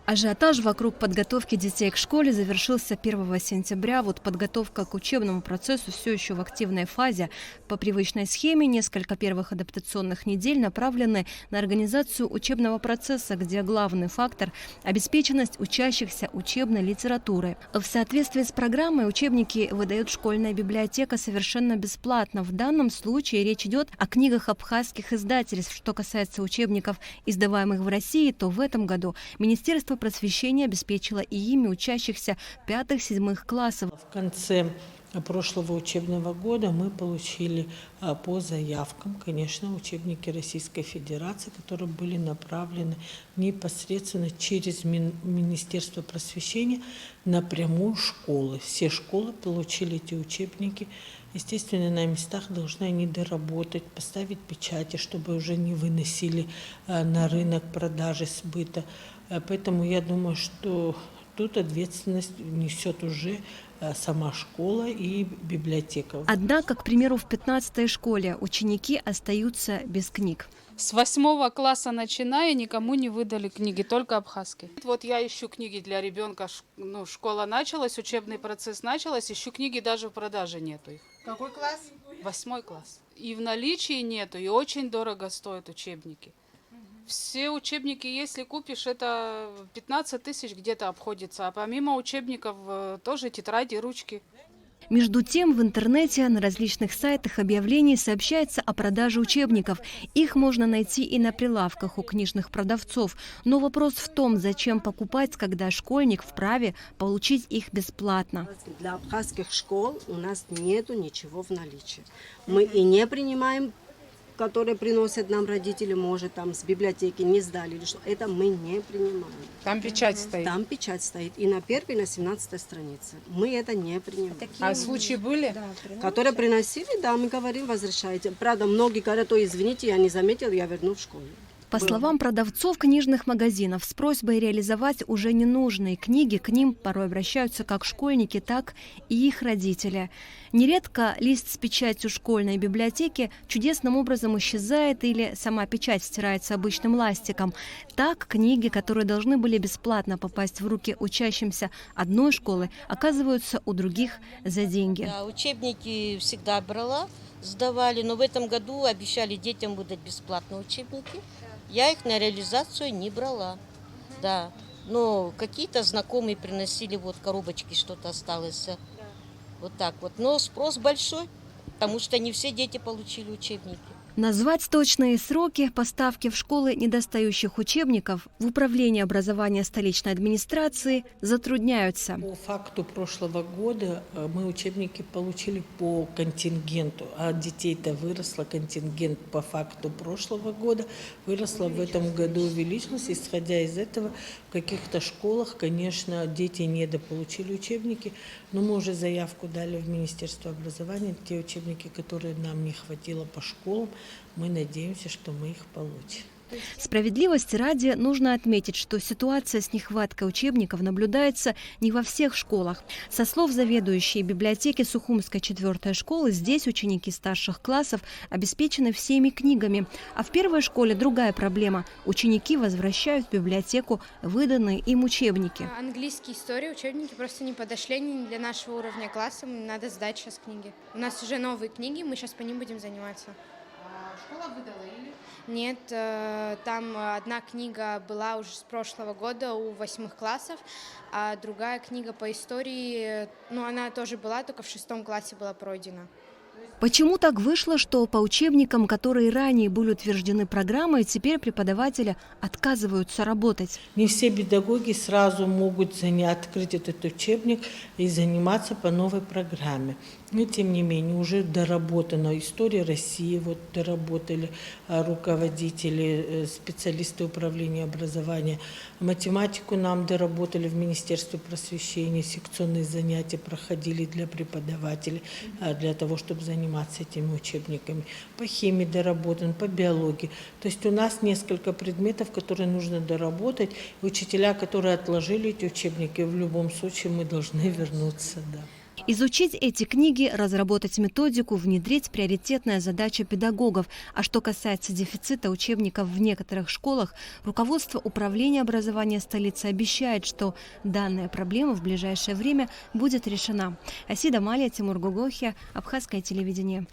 Ажиотаж вокруг подготовки детей к школе завершился 1 сентября. Вот подготовка к учебному процессу все еще в активной фазе. По привычной схеме несколько первых адаптационных недель направлены на организацию учебного процесса, где главный фактор – обеспеченность учащихся учебной литературой. В соответствии с программой учебники выдает школьная библиотека совершенно бесплатно. В данном случае речь идет о книгах абхазских издательств. Что касается учебников, издаваемых в России, то в этом году Министерство просвещения обеспечило и ими учащихся 5-7 классов. В конце прошлого учебного года мы получили по заявкам, конечно, учебники Российской Федерации, которые были направлены непосредственно через Министерство просвещения напрямую в школы. Все школы получили эти учебники. Естественно, на местах должны они доработать, поставить печати, чтобы уже не выносили на рынок продажи, сбыта. Поэтому я думаю, что тут ответственность несет уже сама школа и библиотека. Однако, к примеру, в 15-й школе ученики остаются без книг. С 8 класса начиная никому не выдали книги, только абхазские. Вот я ищу книги для ребенка, школа началась, учебный процесс начался, ищу книги, даже в продаже нету их. Какой класс? 8 класс. И в наличии нету, и очень дорого стоят учебники. Все учебники, если купишь, это 15 тысяч где-то обходится. А помимо учебников тоже тетради, ручки. Между тем, в интернете на различных сайтах объявлений сообщается о продаже учебников. Их можно найти и на прилавках у книжных продавцов. Но вопрос в том, зачем покупать, когда школьник вправе получить их бесплатно. Для абхазских школ у нас нету ничего в наличии. Мы и не принимаем, которые приносят нам родители, может, там с библиотеки не сдали или что. Это мы не принимаем. Там печать стоит. Там печать стоит. И на 1 и на 17 странице. Мы это не принимаем. А случаи были? Которые приносили, да, мы говорим, возвращайте. Правда, многие говорят, ой, извините, я не заметил, я верну в школу. По словам продавцов книжных магазинов, с просьбой реализовать уже ненужные книги к ним порой обращаются как школьники, так и их родители. Нередко лист с печатью школьной библиотеки чудесным образом исчезает или сама печать стирается обычным ластиком. Так, книги, которые должны были бесплатно попасть в руки учащимся одной школы, оказываются у других за деньги. Да, учебники всегда брала, сдавали, но в этом году обещали детям выдать бесплатно учебники. Я их на реализацию не брала, да. Но какие-то знакомые приносили, вот коробочки что-то осталось, вот так вот. Но спрос большой, потому что не все дети получили учебники. Назвать точные сроки поставки в школы недостающих учебников в Управлении образования столичной администрации затрудняются. По факту прошлого года мы учебники получили по контингенту, а детей-то выросло, контингент по факту прошлого года выросло, в этом году увеличился. Исходя из этого, в каких-то школах, конечно, дети недополучили учебники, но мы уже заявку дали в Министерство образования, те учебники, которые нам не хватило по школам, мы надеемся, что мы их получим. Справедливости ради нужно отметить, что ситуация с нехваткой учебников наблюдается не во всех школах. Со слов заведующей библиотеки Сухумской 4-й школы, здесь ученики старших классов обеспечены всеми книгами. А в 1-й школе другая проблема. Ученики возвращают в библиотеку выданные им учебники. Английский, история, учебники просто не подошли, они для нашего уровня класса, надо сдать сейчас книги. У нас уже новые книги, мы сейчас по ним будем заниматься. Школа выдала или? Нет, там одна книга была уже с прошлого года у 8 классов, а другая книга по истории, она тоже была, только в 6 классе была пройдена. Почему так вышло, что по учебникам, которые ранее были утверждены программой, теперь преподаватели отказываются работать? Не все педагоги сразу могут открыть этот учебник и заниматься по новой программе. Но, тем не менее, уже доработана история России, вот доработали руководители, специалисты управления образования. Математику нам доработали в Министерстве просвещения, секционные занятия проходили для преподавателей, для того, чтобы заниматься этими учебниками. По химии доработан, по биологии. То есть у нас несколько предметов, которые нужно доработать. Учителя, которые отложили эти учебники, в любом случае мы должны вернуться, да. Изучить эти книги, разработать методику, внедрить — приоритетная задача педагогов. А что касается дефицита учебников в некоторых школах, руководство управления образования столицы обещает, что данная проблема в ближайшее время будет решена. Асида Малия, Тимур Гугохи, Абхазское телевидение.